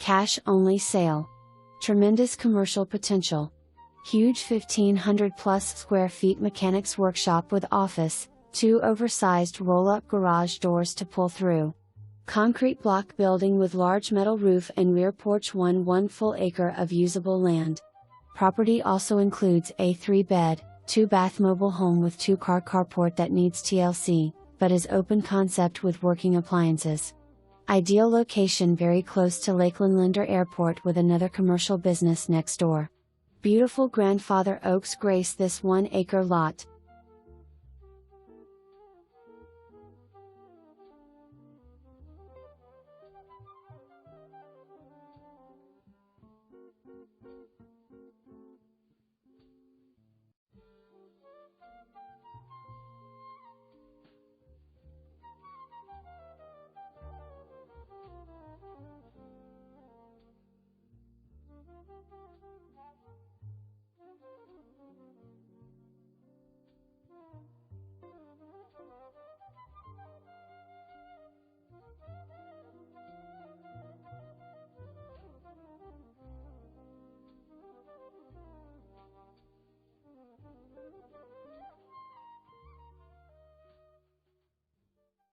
Cash-only sale. Tremendous commercial potential. Huge 1,500 plus square feet mechanics workshop with office, 2 oversized roll-up garage doors to pull through. Concrete block building with large metal roof and rear porch. 1 full acre of usable land. Property also includes a 3-bed, 2-bath mobile home with 2-car carport that needs TLC, but is open concept with working appliances. Ideal location very close to Lakeland LINDER Airport with another commercial business next door. Beautiful grandfather oaks grace this 1-acre lot,